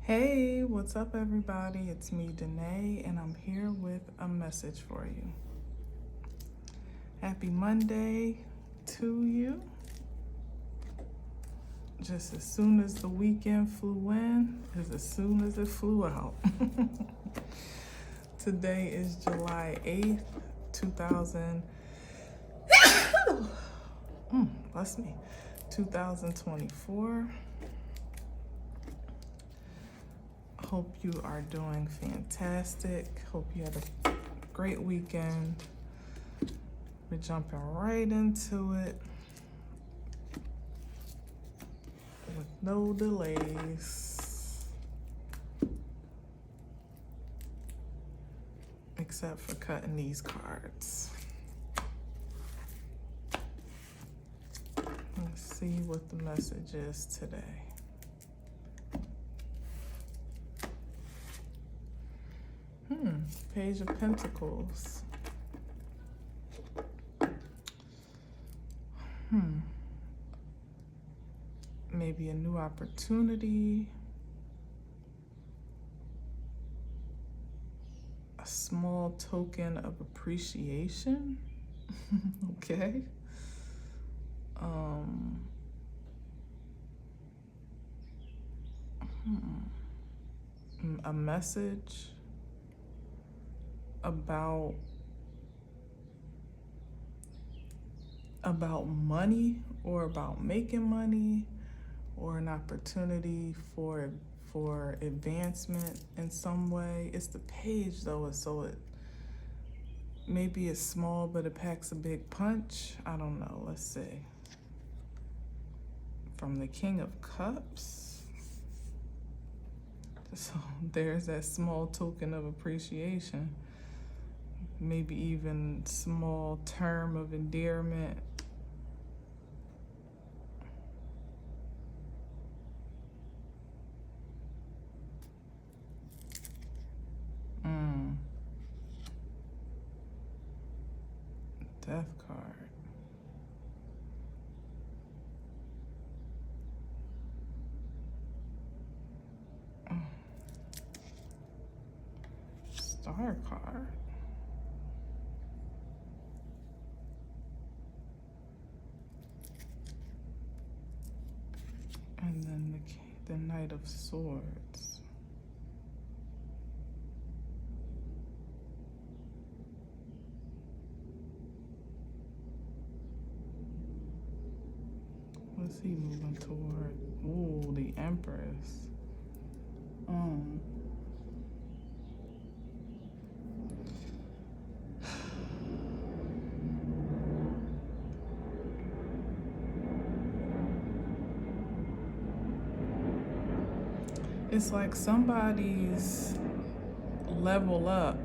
Hey, what's up everybody? It's me, Danae, and I'm here with a message for you. Happy Monday to you. Just as soon as the weekend flew in, is as soon as it flew out. Today is July 8th, 2024. Hope you are doing fantastic. Hope you had a great weekend. We're jumping right into it with no delays, except for cutting these cards. Let's see what the message is today. Page of Pentacles. Maybe a new opportunity. A small token of appreciation. Okay. A message about money, or about making money, or an opportunity for advancement in some way. It's the page though, so it maybe it's small but it packs a big punch. I don't know. Let's see. From the King of Cups. So there's that small token of appreciation. Maybe even small term of endearment. Death card. Star card. And then the Knight of Swords. What's he moving toward? Ooh, the Empress. It's like somebody's level up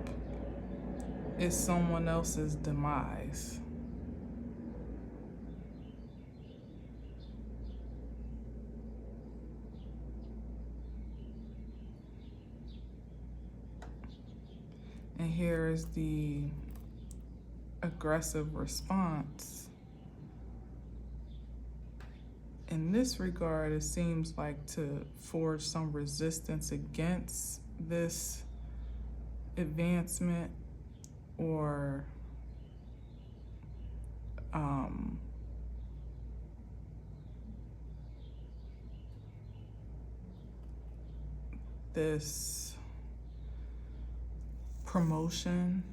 is someone else's demise. And here is the aggressive response. In this regard, it seems like to forge some resistance against this advancement, or this promotion.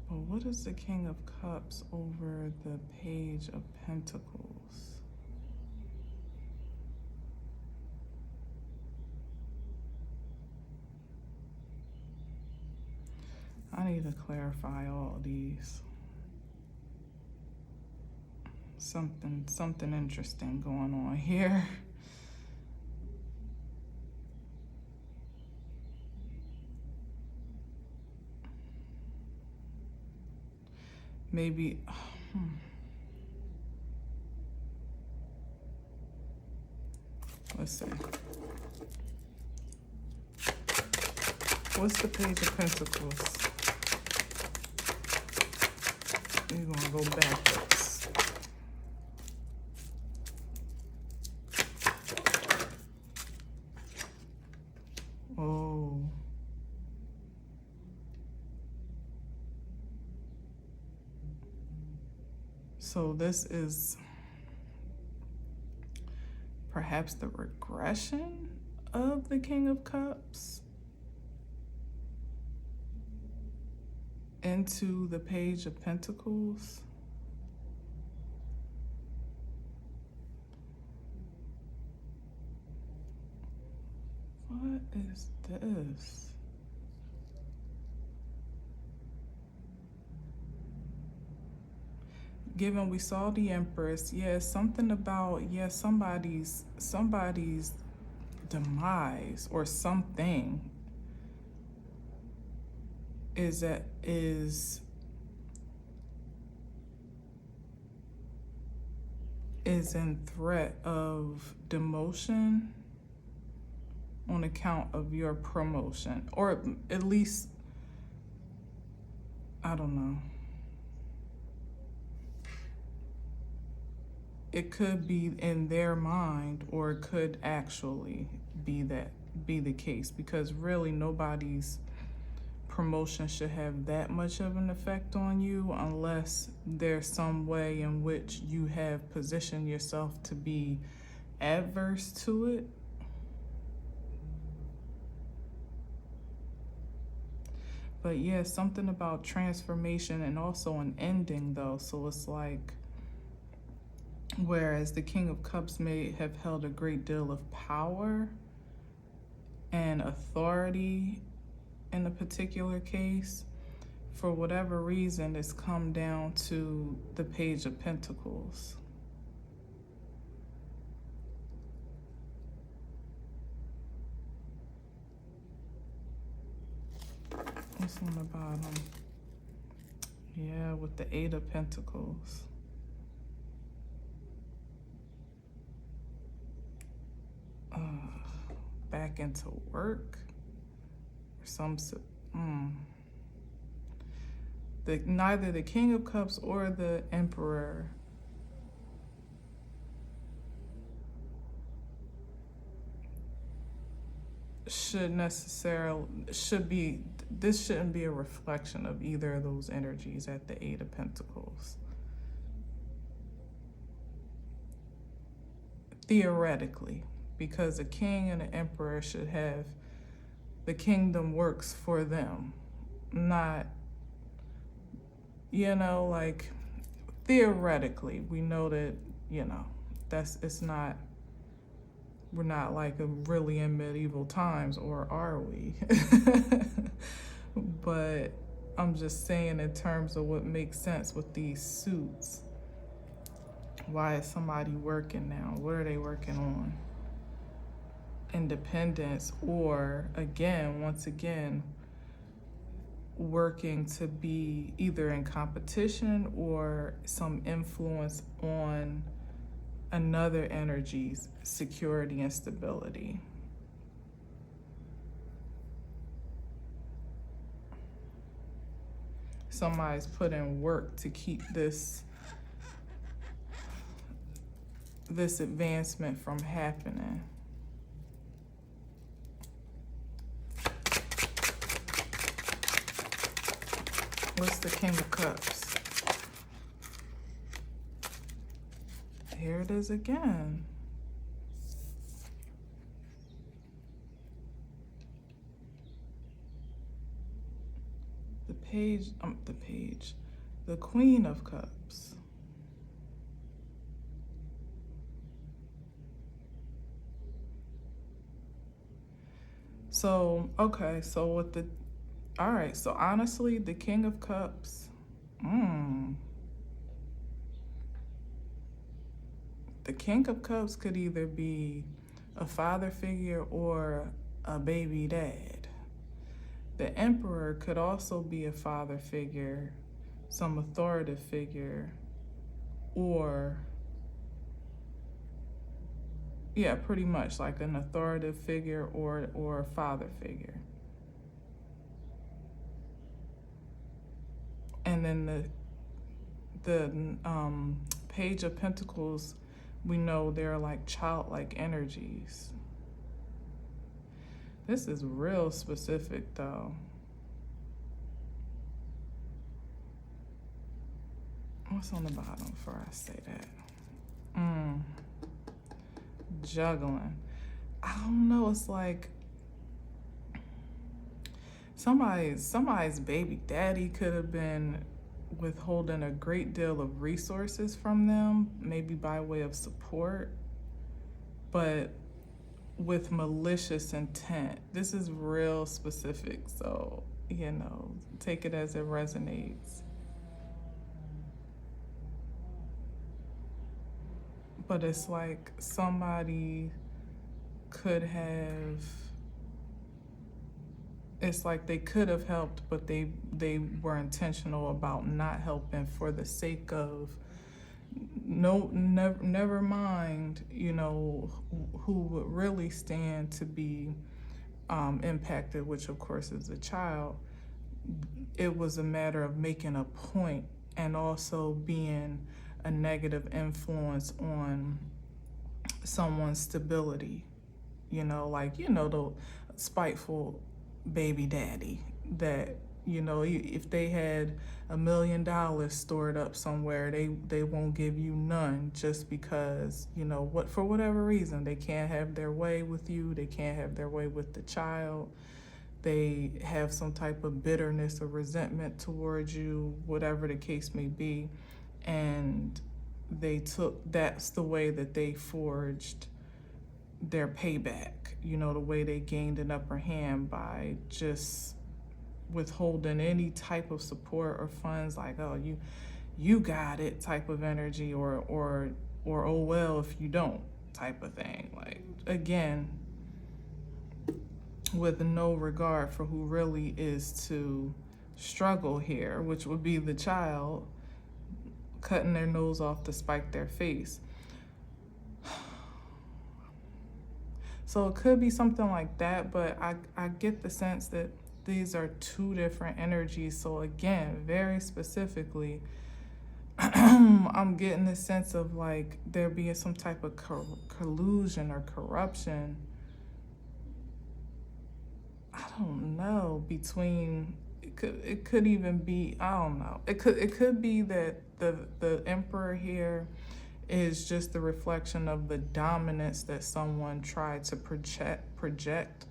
But what is the King of Cups over the Page of Pentacles? I need to clarify all these. Something interesting going on here. Maybe, let's see. What's the Page of Pentacles? We're gonna go backwards. So this is perhaps the regression of the King of Cups into the Page of Pentacles. What is this? Given we saw the Empress, yeah, something about, yeah, somebody's demise or something is in threat of demotion on account of your promotion, or at least, I don't know. It could be in their mind, or it could actually be the case, because really nobody's promotion should have that much of an effect on you unless there's some way in which you have positioned yourself to be adverse to it. But yeah, something about transformation and also an ending though. So it's like, whereas the King of Cups may have held a great deal of power and authority in a particular case, for whatever reason, it's come down to the Page of Pentacles. What's on the bottom? Yeah, with the Eight of Pentacles. Back into work. Neither the King of Cups or the Emperor this shouldn't be a reflection of either of those energies at the Eight of Pentacles. Theoretically, because a king and an emperor should have, the kingdom works for them, not, like, theoretically, we know that, we're not like really in medieval times, or are we? But I'm just saying in terms of what makes sense with these suits. Why is somebody working now? What are they working on? Independence, or once again, working to be either in competition or some influence on another energy's security and stability. Somebody's put in work to keep this advancement from happening. What's the King of Cups? Here it is again. The Queen of Cups. So, okay, so with the, all right, so honestly, the King of Cups, the King of Cups could either be a father figure or a baby dad. The Emperor could also be a father figure, some authoritative figure, or, yeah, pretty much like an authoritative figure or a father figure. And then the Page of Pentacles, we know they're like childlike energies. This is real specific though. What's on the bottom before I say that? Juggling. I don't know. It's like somebody's baby daddy could have been withholding a great deal of resources from them, maybe by way of support, but with malicious intent. This is real specific, so, take it as it resonates. But it's like somebody could have, it's like they could have helped, but they were intentional about not helping for the sake of never mind, who would really stand to be impacted, which of course is a child. It was a matter of making a point and also being a negative influence on someone's stability, the spiteful baby daddy that, if they had $1 million stored up somewhere, they won't give you none just because, for whatever reason, they can't have their way with you, they can't have their way with the child, they have some type of bitterness or resentment towards you, whatever the case may be. And that's the way that they forged their payback, the way they gained an upper hand by just withholding any type of support or funds, like, oh, you got it type of energy, or oh well if you don't type of thing. Like, again, with no regard for who really is to struggle here, which would be the child, cutting their nose off to spite their face. So it could be something like that, but I get the sense that these are two different energies. So again, very specifically, I'm getting the sense of like there being some type of collusion or corruption, I don't know, between, it could even be, I don't know. It could be that the Emperor here is just the reflection of the dominance that someone tried to project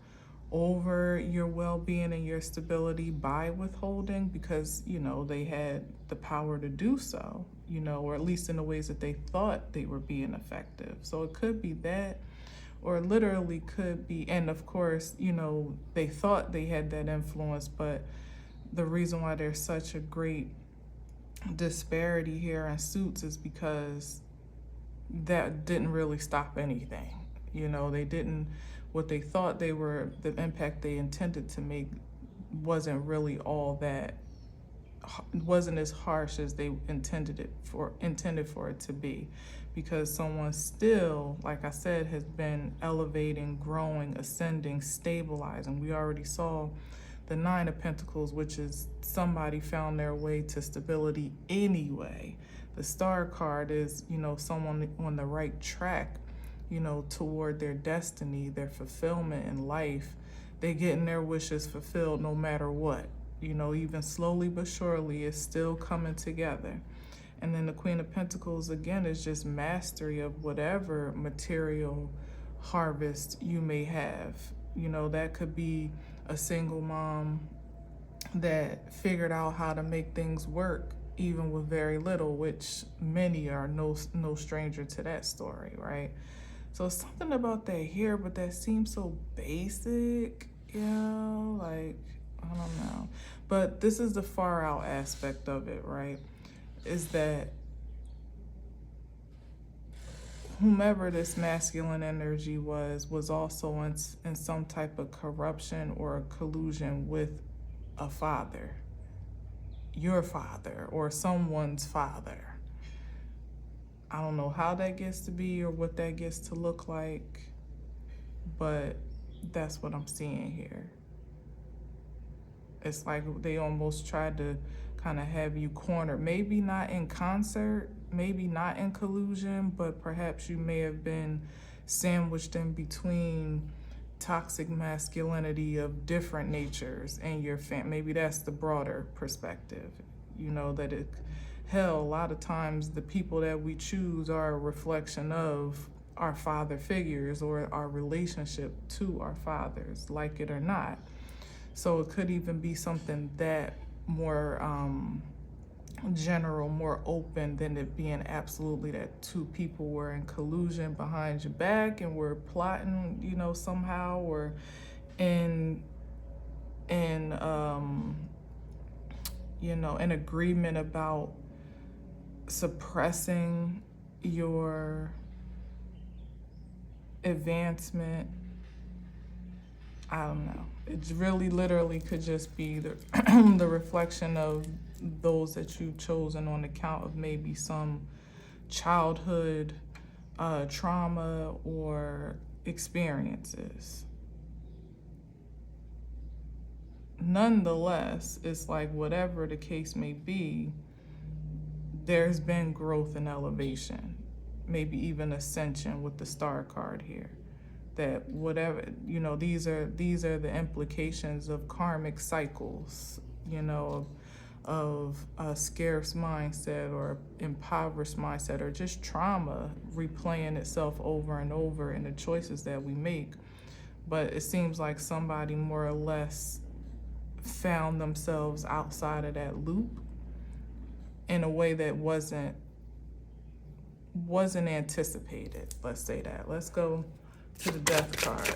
over your well-being and your stability by withholding, because they had the power to do so, or at least in the ways that they thought they were being effective. So it could be that, or literally could be, and of course, they thought they had that influence, but the reason why there's such a great disparity here in suits is because that didn't really stop anything. They didn't, what they thought they were, the impact they intended to make wasn't really all that, wasn't as harsh as they intended for it to be, because someone still, like I said, has been elevating, growing, ascending, stabilizing. We already saw the Nine of Pentacles, which is somebody found their way to stability anyway. The Star card is, someone on the right track, toward their destiny, their fulfillment in life. They're getting their wishes fulfilled no matter what. Even slowly but surely, it's still coming together. And then the Queen of Pentacles, again, is just mastery of whatever material harvest you may have. That could be a single mom that figured out how to make things work even with very little, which many are no stranger to that story, right? So something about that here, but that seems so basic, like, I don't know. But this is the far out aspect of it, right? Is that whomever this masculine energy was also in some type of corruption or collusion with a father, your father, or someone's father. I don't know how that gets to be or what that gets to look like, but that's what I'm seeing here. It's like they almost tried to kind of have you cornered, maybe not in concert, maybe not in collusion, but perhaps you may have been sandwiched in between toxic masculinity of different natures in your family. Maybe that's the broader perspective, that it hell, a lot of times the people that we choose are a reflection of our father figures or our relationship to our fathers, like it or not. So it could even be something that more general, more open than it being absolutely that two people were in collusion behind your back and were plotting, you know, somehow, or in you know, an agreement about suppressing your advancement. I don't know. It really literally could just be the the reflection of those that you've chosen on account of maybe some childhood trauma or experiences. Nonetheless, it's like whatever the case may be, there's been growth and elevation, maybe even ascension with the star card here. That whatever, you know, these are the implications of karmic cycles, you know, of a scarce mindset or impoverished mindset or just trauma replaying itself over and over in the choices that we make. But it seems like somebody more or less found themselves outside of that loop in a way that wasn't anticipated. Let's say that. Let's go to the Death card.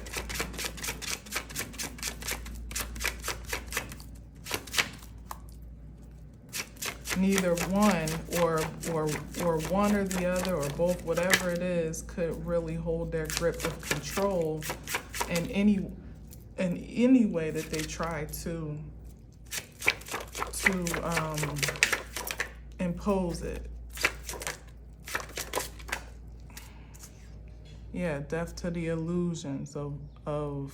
Neither one or one or the other or both, whatever it is, could really hold their grip of control in any way that they try to impose it. Yeah, death to the illusions of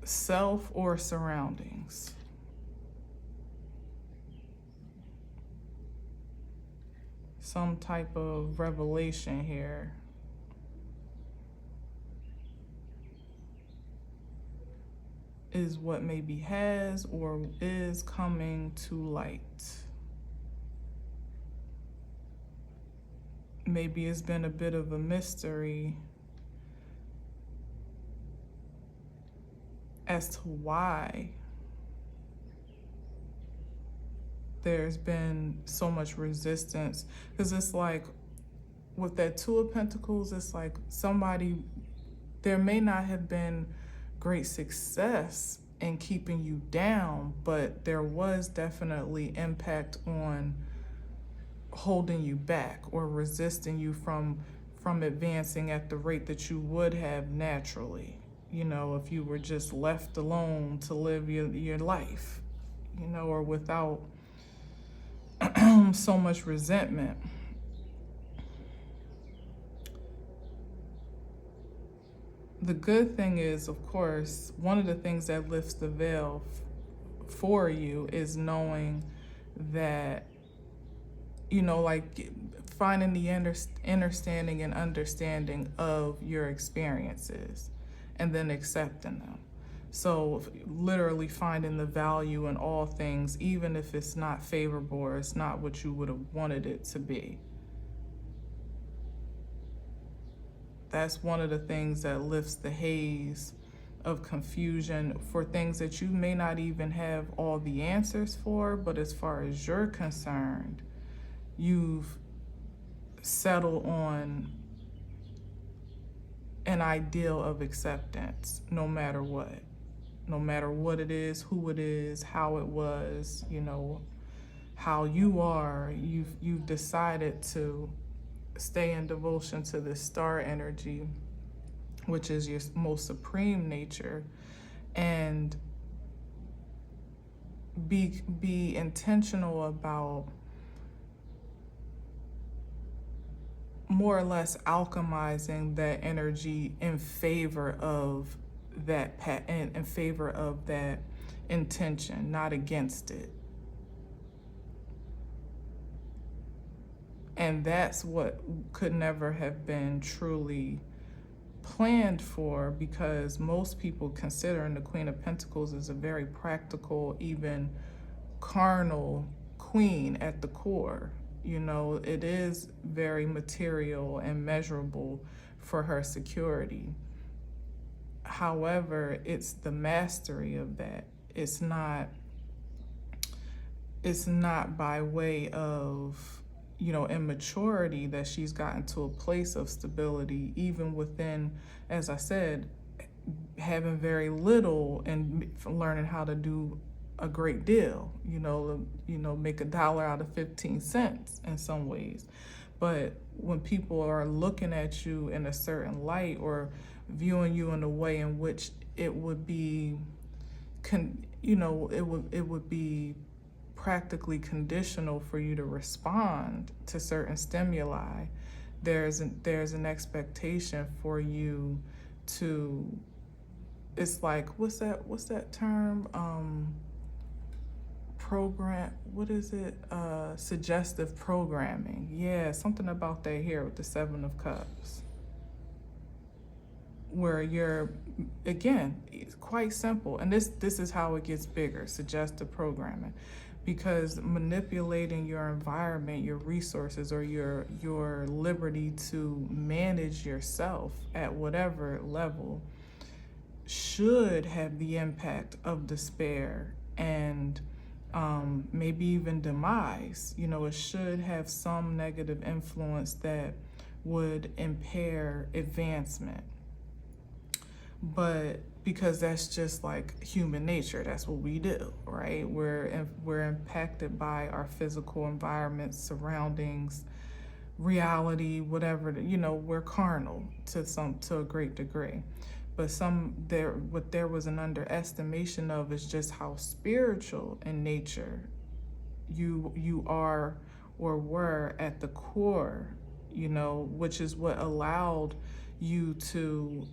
self or surroundings. Some type of revelation here. Is what maybe has or is coming to light. Maybe it's been a bit of a mystery as to why there's been so much resistance. Because it's like, with that Two of Pentacles, it's like there may not have been great success in keeping you down, but there was definitely impact on holding you back or resisting you from advancing at the rate that you would have naturally, you know, if you were just left alone to live your life, you know, or without so much resentment. The good thing is, of course, one of the things that lifts the veil for you is knowing that, you know, like finding the understanding and understanding of your experiences and then accepting them. So literally finding the value in all things, even if it's not favorable or it's not what you would have wanted it to be. That's one of the things that lifts the haze of confusion for things that you may not even have all the answers for, but as far as you're concerned, you've settled on an ideal of acceptance, no matter what it is, who it is, how it was, you know, how you are. You've decided to stay in devotion to this star energy, which is your most supreme nature, and be intentional about more or less alchemizing that energy in favor of that in favor of that intention, not against it. And that's what could never have been truly planned for, because most people considering the Queen of Pentacles as a very practical, even carnal queen at the core. You know, it is very material and measurable for her security. However, it's the mastery of that. It's not by way of, you know, immaturity that she's gotten to a place of stability, even within, as I said, having very little and learning how to do a great deal, you know, make $1 out of 15 cents in some ways. But when people are looking at you in a certain light or viewing you in a way in which it would be, it would be practically conditional for you to respond to certain stimuli, there's an expectation for you to, it's like, what's that term? Program, what is it? Suggestive programming. Yeah, something about that here with the 7 of Cups. Where you're, again, it's quite simple. And this is how it gets bigger, suggestive programming. Because manipulating your environment, your resources, or your liberty to manage yourself at whatever level should have the impact of despair and maybe even demise. You know, it should have some negative influence that would impair advancement. But because that's just like human nature, that's what we do, right? We're impacted by our physical environment, surroundings, reality, whatever. You know, we're carnal to a great degree. But what there was an underestimation of is just how spiritual in nature you are or were at the core, you know, which is what allowed you to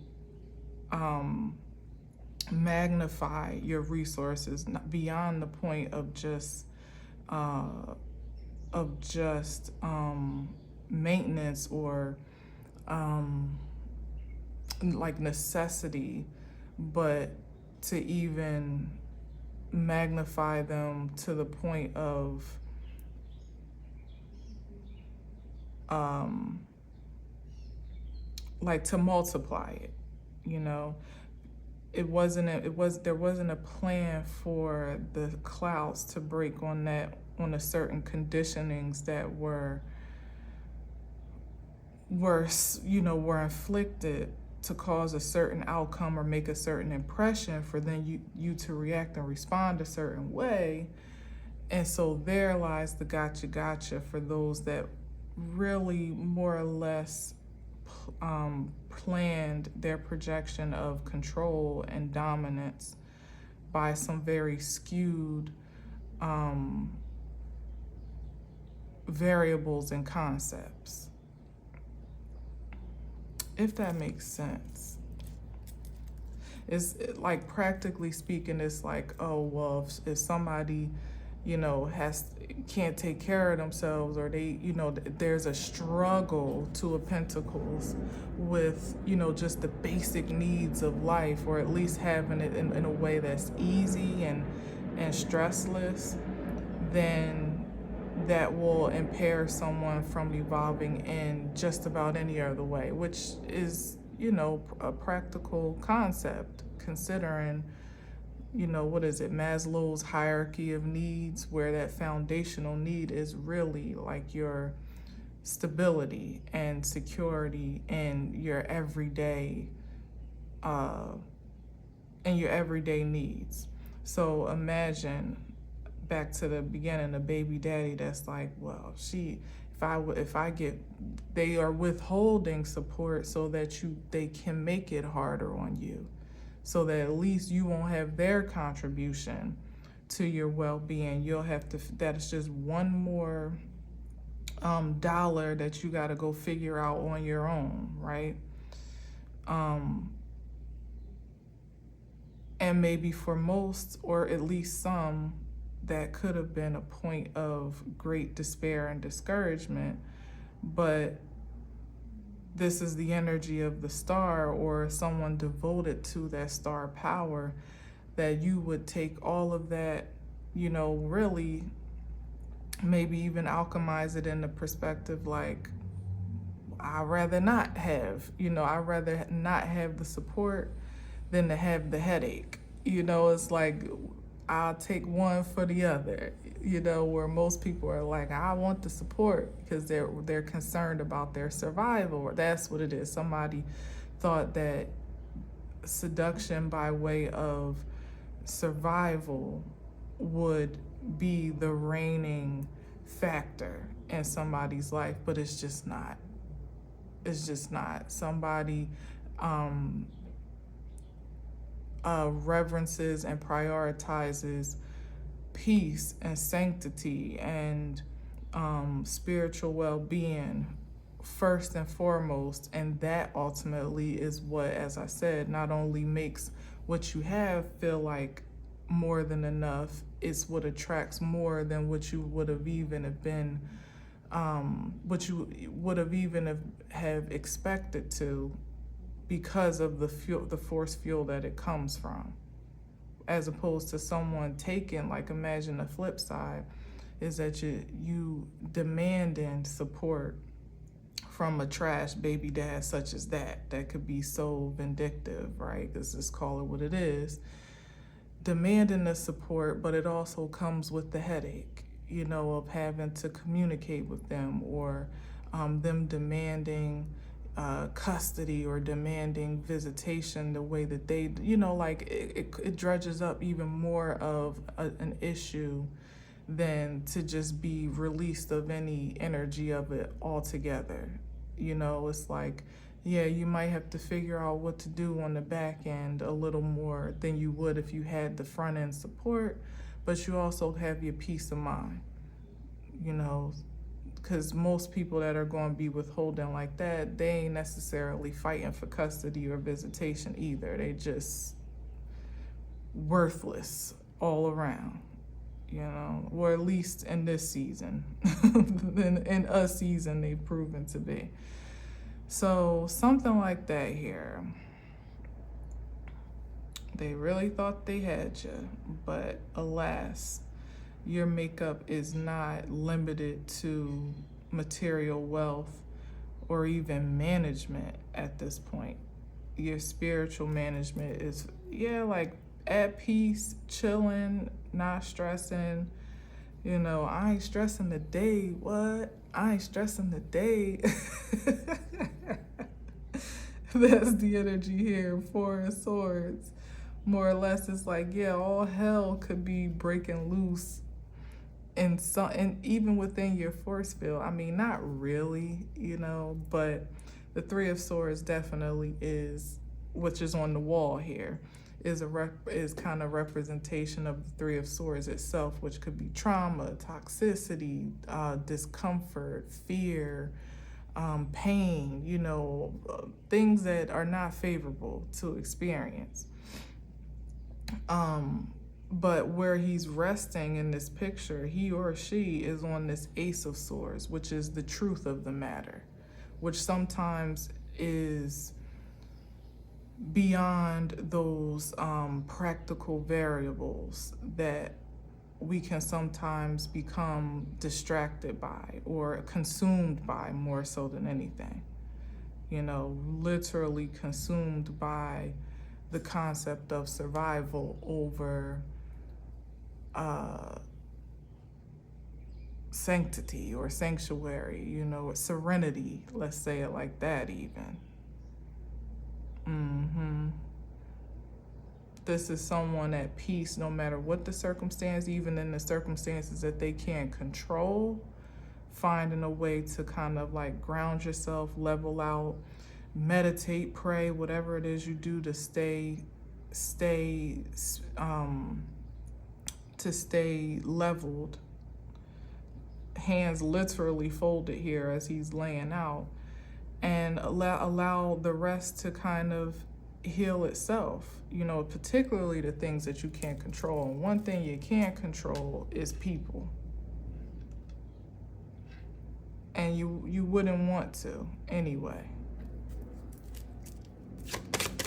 magnify your resources beyond the point of just maintenance or like necessity, but to even magnify them to the point of like to multiply it, you know. There wasn't a plan for the clouds to break on a certain conditionings that were inflicted to cause a certain outcome or make a certain impression for then you to react and respond a certain way. And so there lies the gotcha for those that really more or less planned their projection of control and dominance by some very skewed variables and concepts. If that makes sense. It's like, practically speaking, it's like, oh, well, if somebody, you know, can't take care of themselves, or they, you know, there's a struggle, Two of Pentacles, with, you know, just the basic needs of life, or at least having it in a way that's easy and stressless, then that will impair someone from evolving in just about any other way, which is, you know, a practical concept, considering, you know, what is it, Maslow's hierarchy of needs, where that foundational need is really like your stability and security and your everyday needs. So imagine, back to the beginning, a baby daddy that's like, well, they are withholding support so that they can make it harder on you, so that at least you won't have their contribution to your well-being. You'll have to, that is just one more dollar that you got to go figure out on your own, right? And maybe for most, or at least some, that could have been a point of great despair and discouragement, but this is the energy of the star, or someone devoted to that star power, that you would take all of that, you know, really maybe even alchemize it in the perspective like, I'd rather not have, you know, I'd rather not have the support than to have the headache. You know, it's like, I'll take one for the other, you know, where most people are like, I want the support because they're concerned about their survival. That's what it is. Somebody thought that seduction by way of survival would be the reigning factor in somebody's life, but it's just not. It's just not. Somebody reverences and prioritizes peace and sanctity and spiritual well-being first and foremost, and that ultimately is what, as I said, not only makes what you have feel like more than enough, it's what attracts more than what you would have even have been, what you would have even have expected to, because of the fuel, the force fuel that it comes from, as opposed to someone taking, like, imagine the flip side is that you demanding support from a trash baby dad such as that could be so vindictive, right? Let's just call it what it is. Demanding the support, but it also comes with the headache, you know, of having to communicate with them, or them demanding custody or demanding visitation the way that they, you know, like it dredges up even more of an issue than to just be released of any energy of it altogether. You know, it's like, yeah, you might have to figure out what to do on the back end a little more than you would if you had the front end support, but you also have your peace of mind, you know, because most people that are going to be withholding like that, they ain't necessarily fighting for custody or visitation either. They just worthless all around, you know, or at least in this season. in a season they've proven to be. So something like that here. They really thought they had you, but alas, your makeup is not limited to material wealth or even management at this point. Your spiritual management is, yeah, like at peace, chilling, not stressing. You know, I ain't stressing the day. What? I ain't stressing the day. That's the energy here, Four of Swords. More or less, it's like, yeah, all hell could be breaking loose in some, and even within your force field. I mean, not really, you know, but the Three of Swords definitely is, which is on the wall here, is kind of representation of the Three of Swords itself, which could be trauma, toxicity, discomfort, fear, pain, you know, things that are not favorable to experience. But where he's resting in this picture, he or she is on this Ace of Swords, which is the truth of the matter, which sometimes is beyond those practical variables that we can sometimes become distracted by or consumed by, more so than anything. You know, literally consumed by the concept of survival over sanctity or sanctuary, you know, serenity, let's say it like that even. This is someone at peace no matter what the circumstance, even in the circumstances that they can't control, finding a way to kind of like ground yourself, level out, meditate, pray, whatever it is you do to stay leveled. Hands literally folded here as he's laying out, and allow the rest to kind of heal itself, you know, particularly the things that you can't control. And one thing you can't control is people. And you wouldn't want to anyway.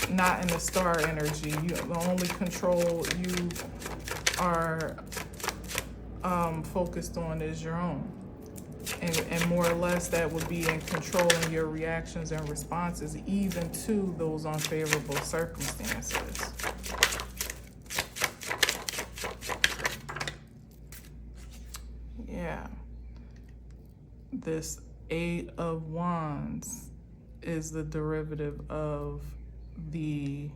Not in the star energy. The only control you are focused on is your own. And more or less that would be in controlling your reactions and responses even to those unfavorable circumstances. Yeah. This Eight of Wands is the derivative of the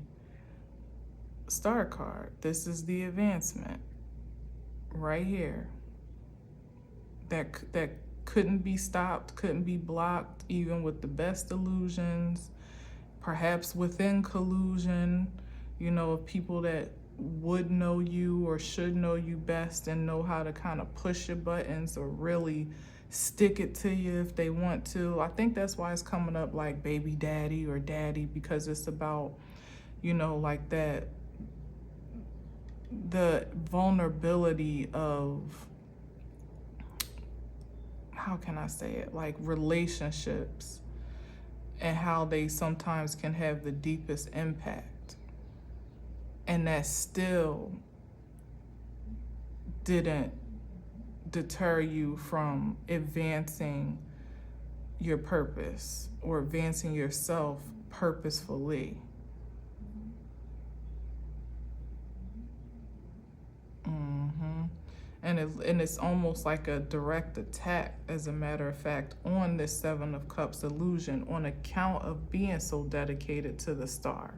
Star card. This is the advancement right here. That couldn't be stopped, couldn't be blocked, even with the best illusions, perhaps within collusion, you know, of people that would know you or should know you best and know how to kind of push your buttons or really stick it to you if they want to. I think that's why it's coming up like baby daddy or daddy, because it's about, you know, like that, the vulnerability of, how can I say it, like relationships and how they sometimes can have the deepest impact. And that still didn't deter you from advancing your purpose or advancing yourself purposefully. And it's almost like a direct attack, as a matter of fact, on this Seven of Cups illusion on account of being so dedicated to the star.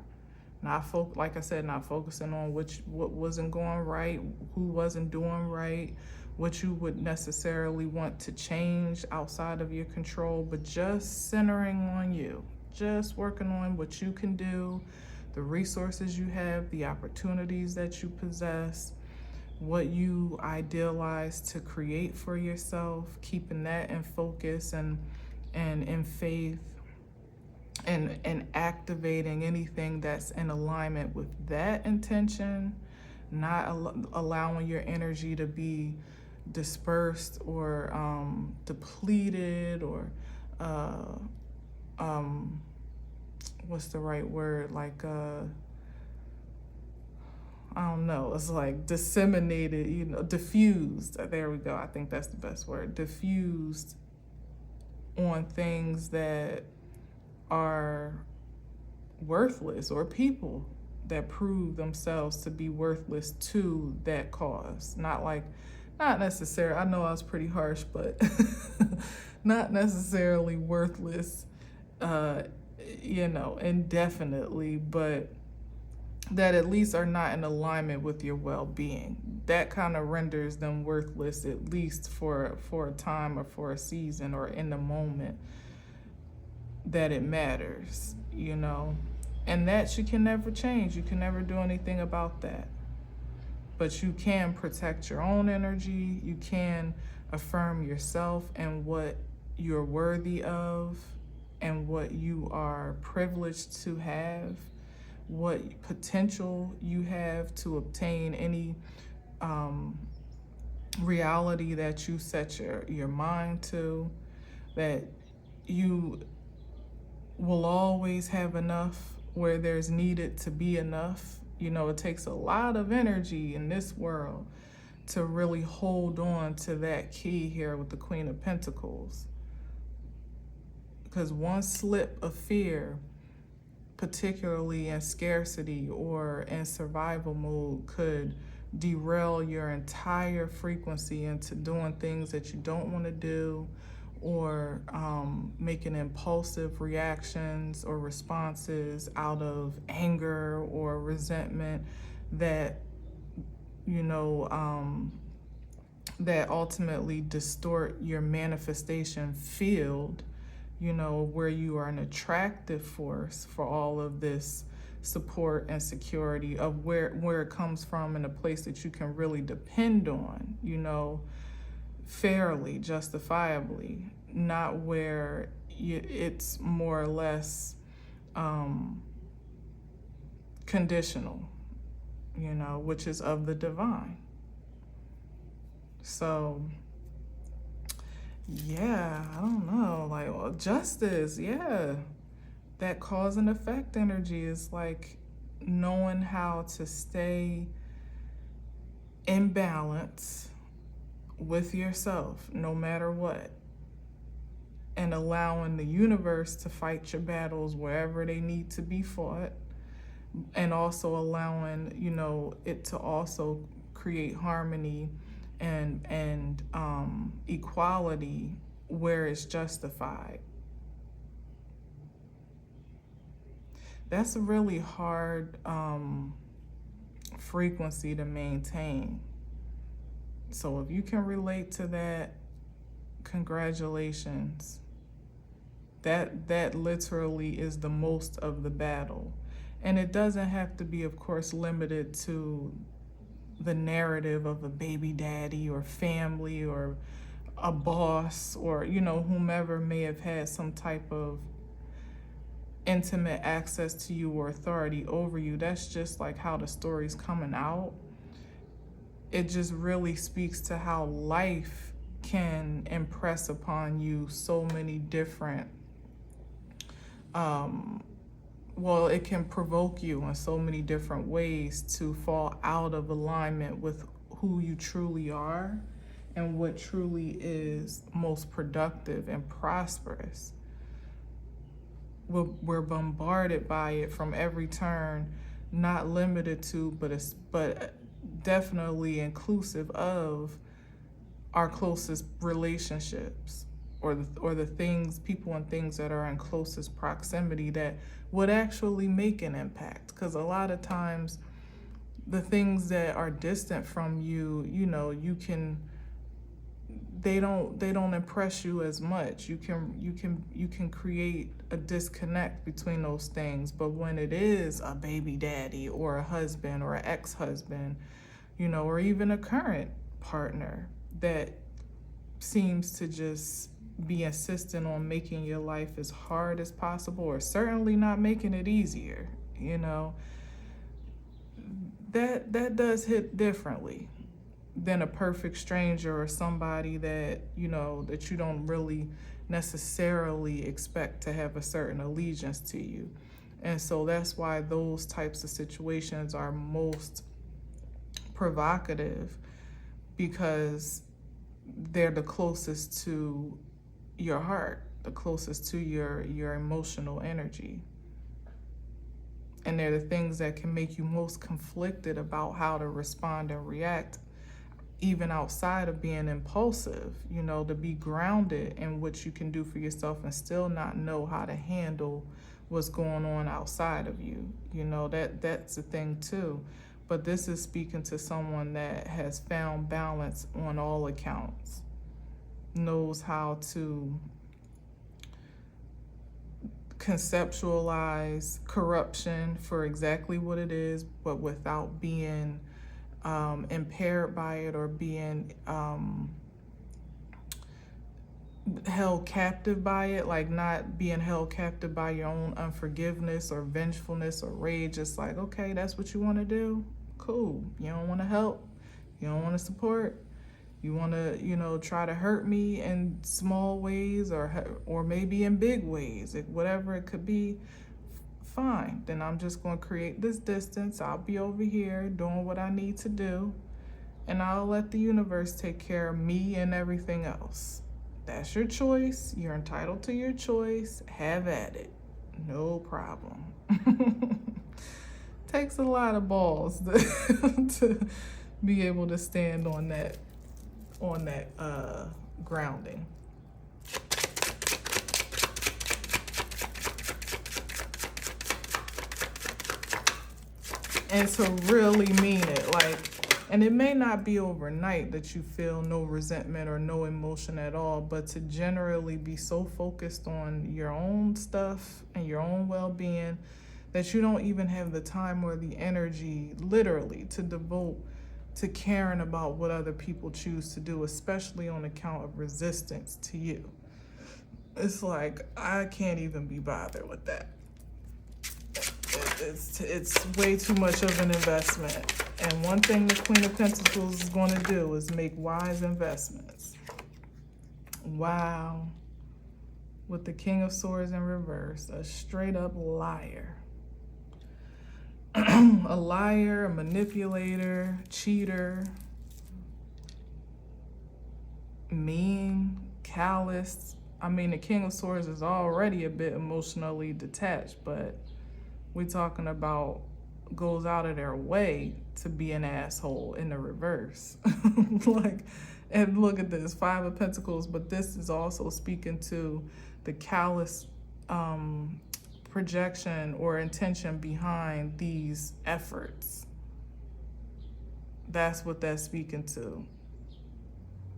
Like I said, not focusing on what wasn't going right, who wasn't doing right, what you would necessarily want to change outside of your control, but just centering on you, just working on what you can do, the resources you have, the opportunities that you possess, what you idealize to create for yourself, keeping that in focus and in faith, and activating anything that's in alignment with that intention, not allowing your energy to be dispersed or depleted or what's the right word, like I don't know, it's like disseminated, you know, diffused. There we go. I think that's the best word. Diffused on things that are worthless, or people that prove themselves to be worthless to that cause. Not necessarily, I know I was pretty harsh, but not necessarily worthless, you know, indefinitely, but that at least are not in alignment with your well-being. That kind of renders them worthless, at least for a time or for a season or in the moment that it matters, you know. And that you can never change. You can never do anything about that. But you can protect your own energy. You can affirm yourself and what you're worthy of and what you are privileged to have, what potential you have to obtain any reality that you set your mind to, that you will always have enough where there's needed to be enough. You know, it takes a lot of energy in this world to really hold on to that key here with the Queen of Pentacles. Because one slip of fear, particularly in scarcity or in survival mode, could derail your entire frequency into doing things that you don't want to do, or making impulsive reactions or responses out of anger or resentment that, you know, that ultimately distort your manifestation field, you know, where you are an attractive force for all of this support and security of where it comes from, in a place that you can really depend on, you know, fairly, justifiably, not where it's more or less conditional, you know, which is of the divine. So yeah, I don't know, like, well, justice, yeah, that cause and effect energy is like knowing how to stay in balance with yourself, no matter what, and allowing the universe to fight your battles wherever they need to be fought, and also allowing, you know, it to also create harmony and equality where it's justified. That's a really hard frequency to maintain. So if you can relate to that, congratulations. That literally is the most of the battle. And it doesn't have to be, of course, limited to the narrative of a baby daddy or family or a boss or, you know, whomever may have had some type of intimate access to you or authority over you. That's just like how the story's coming out. It just really speaks to how life can impress upon you so many different, well, it can provoke you in so many different ways to fall out of alignment with who you truly are and what truly is most productive and prosperous. We're bombarded by it from every turn, not limited to, but definitely inclusive of our closest relationships, or the things, people and things that are in closest proximity that would actually make an impact. Because a lot of times the things that are distant from you, you know, they don't impress you as much. You can create a disconnect between those things. But when it is a baby daddy or a husband or an ex-husband, you know, or even a current partner that seems to just be insistent on making your life as hard as possible, or certainly not making it easier, you know, that does hit differently than a perfect stranger or somebody that, you know, that you don't really necessarily expect to have a certain allegiance to you. And so that's why those types of situations are most provocative, because they're the closest to your heart, the closest to your emotional energy. And they're the things that can make you most conflicted about how to respond and react, even outside of being impulsive, you know, to be grounded in what you can do for yourself and still not know how to handle what's going on outside of you. You know, that's a thing too. But this is speaking to someone that has found balance on all accounts, knows how to conceptualize corruption for exactly what it is, but without being impaired by it or being held captive by it, like not being held captive by your own unforgiveness or vengefulness or rage. It's like, okay, that's what you want to do? Cool. You don't want to help? You don't want to support? You want to, you know, try to hurt me in small ways or maybe in big ways, whatever it could be, fine. Then I'm just going to create this distance. I'll be over here doing what I need to do, and I'll let the universe take care of me and everything else. That's your choice. You're entitled to your choice. Have at it. No problem. Takes a lot of balls to be able to stand on that grounding. And to really mean it, like, and it may not be overnight that you feel no resentment or no emotion at all, but to generally be so focused on your own stuff and your own well-being that you don't even have the time or the energy, literally, to devote to caring about what other people choose to do, especially on account of resistance to you. It's like, I can't even be bothered with that. It's way too much of an investment. And one thing the Queen of Pentacles is going to do is make wise investments. Wow. With the King of Swords in reverse, a straight up liar. A liar, a manipulator, cheater. mean, callous. I mean, the King of Swords is already a bit emotionally detached, but we're talking about goes out of their way to be an asshole in the reverse. Like, and look at this, Five of Pentacles, but this is also speaking to the callous projection or intention behind these efforts. That's what that's speaking to.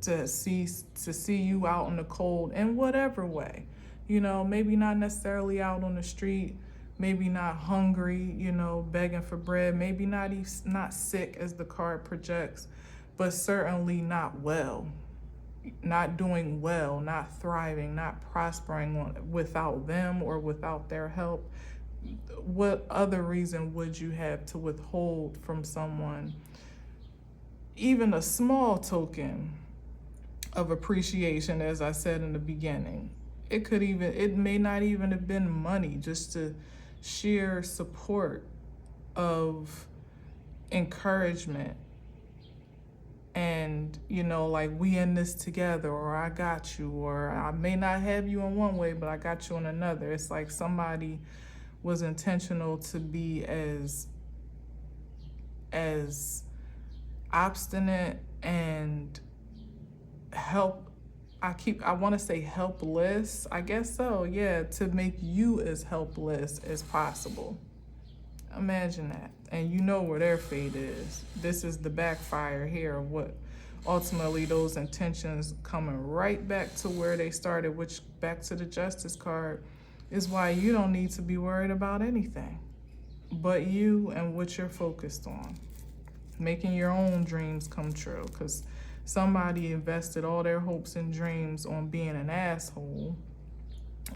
To see you out in the cold in whatever way. You know, maybe not necessarily out on the street, maybe not hungry, you know, begging for bread, maybe not sick as the card projects, but certainly not well, not doing well, not thriving, not prospering without them or without their help. What other reason would you have to withhold from someone even a small token of appreciation, as I said in the beginning? It may not even have been money, just to sheer support of encouragement. And, you know, like, we in this together, or I got you, or I may not have you in one way, but I got you in another. It's like somebody was intentional to be as obstinate and I want to say helpless. I guess so, yeah, to make you as helpless as possible. Imagine that. And you know where their fate is. This is the backfire here of what ultimately those intentions coming right back to where they started, which back to the Justice card is why you don't need to be worried about anything but you and what you're focused on. Making your own dreams come true, because somebody invested all their hopes and dreams on being an asshole.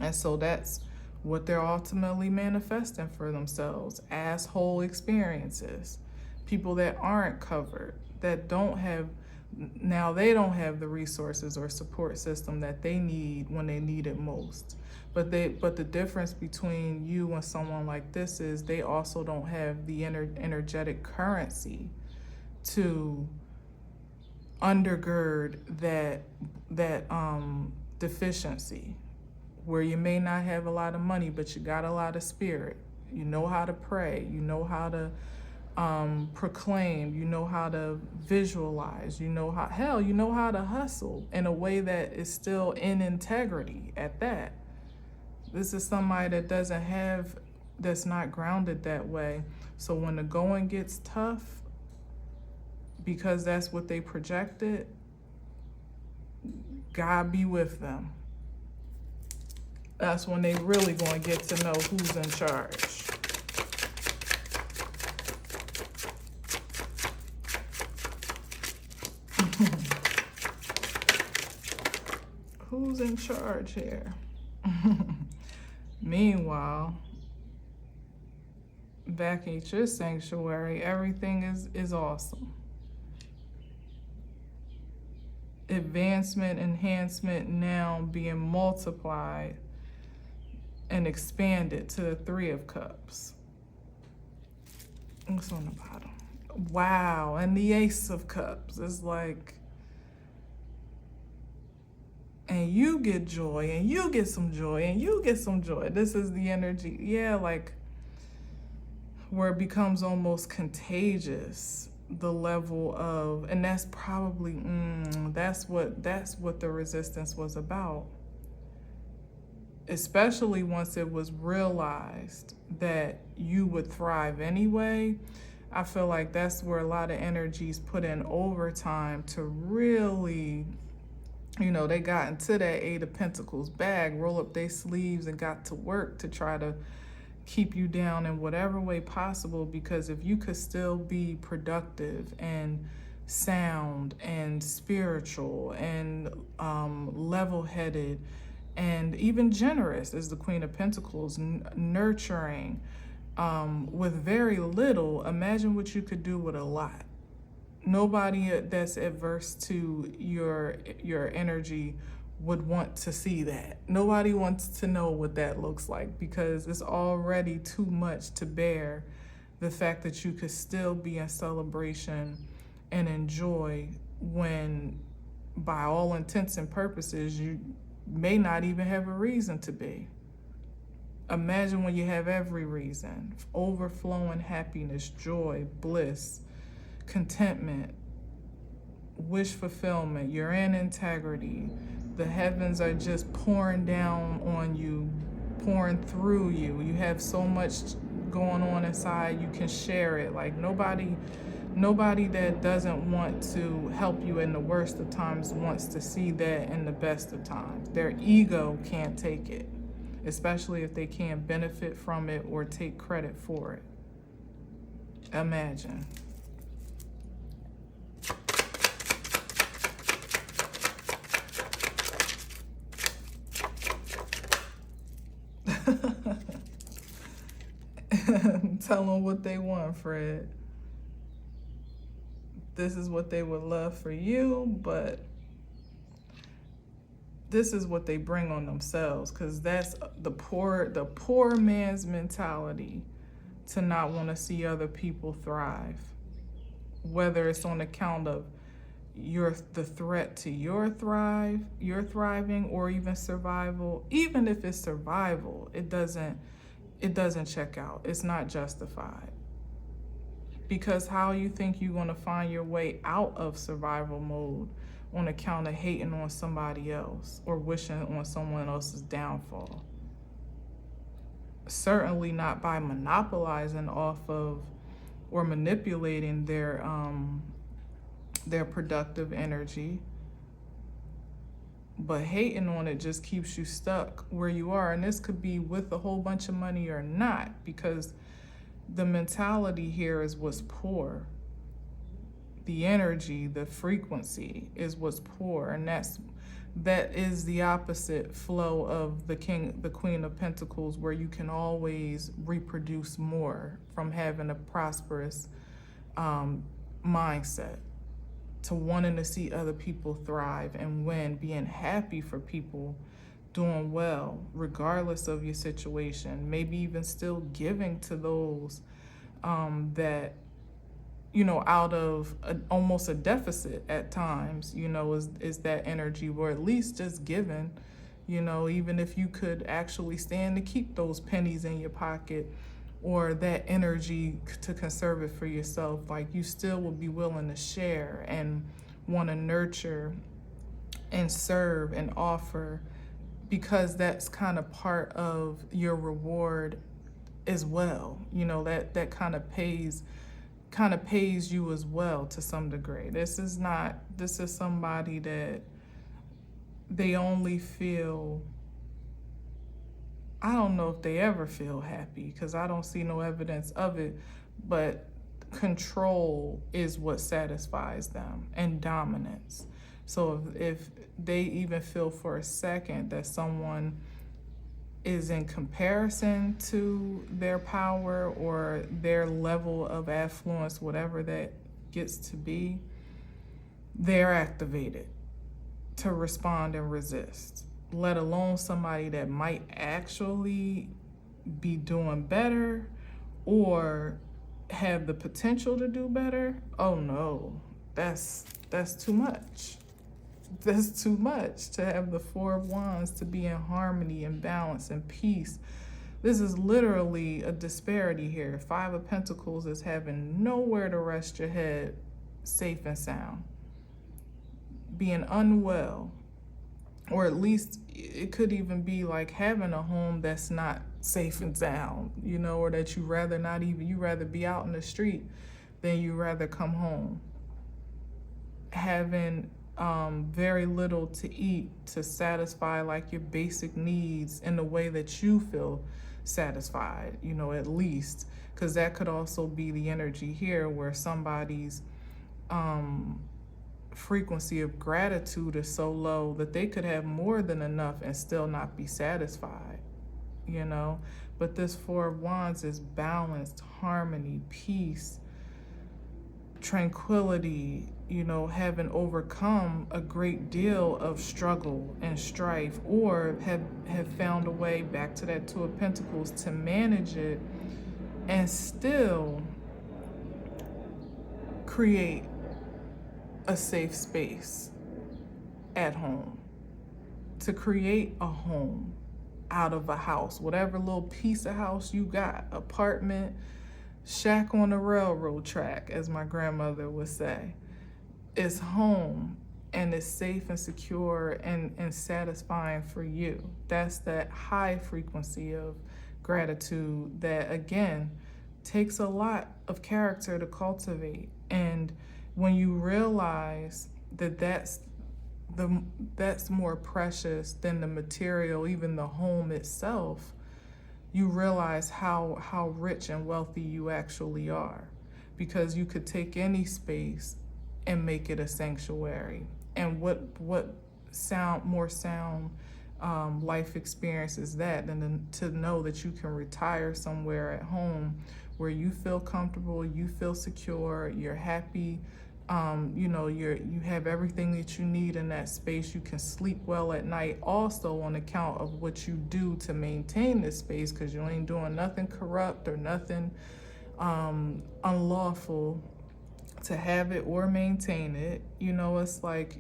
And so that's what they're ultimately manifesting for themselves. Asshole experiences. People that aren't covered, that don't have the resources or support system that they need when they need it most. But the difference between you and someone like this is they also don't have the energetic currency to undergird that deficiency, where you may not have a lot of money, but you got a lot of spirit. You know how to pray. You know how to proclaim. You know how to visualize. You know how to hustle in a way that is still in integrity at that. This is somebody that's not grounded that way. So when the going gets tough, because that's what they projected, God be with them. That's when they really gonna get to know who's in charge. Who's in charge here? Meanwhile, back at your sanctuary, everything is awesome. Advancement, enhancement now being multiplied and expanded to the Three of Cups. What's on the bottom? Wow, and the Ace of Cups is like, and you get joy, and you get some joy, and you get some joy. This is the energy, yeah, like where it becomes almost contagious. The level of, and that's probably that's what the resistance was about, especially once it was realized that you would thrive anyway. I feel like that's where a lot of energies put in overtime to really, you know, they got into that Eight of Pentacles bag, roll up their sleeves and got to work to try to keep you down in whatever way possible, because if you could still be productive and sound and spiritual and level-headed and even generous as the Queen of Pentacles, nurturing with very little, imagine what you could do with a lot. Nobody that's adverse to your energy would want to see that. Nobody wants to know what that looks like, because it's already too much to bear the fact that you could still be in celebration and enjoy when by all intents and purposes, you may not even have a reason to be. Imagine when you have every reason, overflowing happiness, joy, bliss, contentment, wish fulfillment, you're in integrity. The heavens are just pouring down on you, pouring through you. You have so much going on inside, you can share it. Like nobody that doesn't want to help you in the worst of times wants to see that in the best of times. Their ego can't take it, especially if they can't benefit from it or take credit for it. Imagine. Tell them what they want, Fred. This is what they would love for you, but this is what they bring on themselves, because that's the poor man's mentality, to not want to see other people thrive, whether it's on account of the threat to your thriving, or even survival. Even if it's survival, it doesn't check out. It's not justified. Because how you think you're going to find your way out of survival mode on account of hating on somebody else or wishing on someone else's downfall? Certainly not by monopolizing off of or manipulating their productive energy. But hating on it just keeps you stuck where you are. And this could be with a whole bunch of money or not, because the mentality here is what's poor. The energy, the frequency is what's poor. And that is the opposite flow of the Queen of Pentacles, where you can always reproduce more from having a prosperous mindset, to wanting to see other people thrive and win, being happy for people doing well, regardless of your situation, maybe even still giving to those that, out of almost a deficit at times, is that energy, or at least just giving, even if you could actually stand to keep those pennies in your pocket, or that energy to conserve it for yourself, like you still will be willing to share and want to nurture and serve and offer, because that's kind of part of your reward as well. That kind of pays you as well to some degree. This is somebody that they only feel, I don't know if they ever feel happy, because I don't see no evidence of it, but control is what satisfies them, and dominance. So if they even feel for a second that someone is in comparison to their power or their level of affluence, whatever that gets to be, they're activated to respond and resist. Let alone somebody that might actually be doing better or have the potential to do better. Oh no, that's too much. That's too much to have the Four of Wands to be in harmony and balance and peace. This is literally a disparity here. Five of Pentacles is having nowhere to rest your head safe and sound. Being unwell, or at least it could even be like having a home that's not safe and sound, or that you rather be out in the street than you rather come home. Having very little to eat to satisfy like your basic needs in the way that you feel satisfied, at least, because that could also be the energy here, where somebody's frequency of gratitude is so low that they could have more than enough and still not be satisfied, But this Four of Wands is balanced, harmony, peace, tranquility, having overcome a great deal of struggle and strife, or have found a way, back to that Two of Pentacles, to manage it and still create a safe space at home, to create a home out of a house, whatever little piece of house you got, apartment, shack on the railroad track, as my grandmother would say. It's home, and it's safe and secure and satisfying for you. That's that high frequency of gratitude that, again, takes a lot of character to cultivate. And when you realize that that's more precious than the material, even the home itself, you realize how rich and wealthy you actually are, because you could take any space and make it a sanctuary. And what more sound life experience is that than to know that you can retire somewhere at home where you feel comfortable, you feel secure, you're happy, you have everything that you need in that space. You can sleep well at night, also on account of what you do to maintain this space, because you ain't doing nothing corrupt or nothing unlawful to have it or maintain it. It's like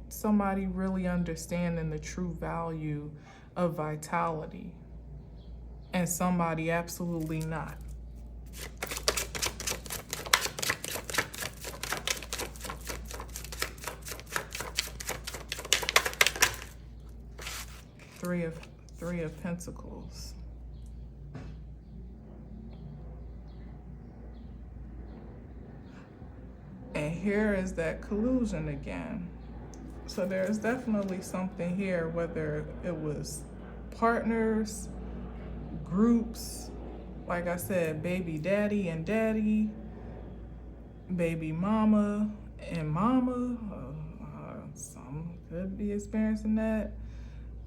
somebody really understanding the true value of vitality, and somebody absolutely not. Three of Pentacles. And here is that collusion again. So there's definitely something here, whether it was partners, groups, like I said, baby daddy and daddy, baby mama and mama, some could be experiencing that,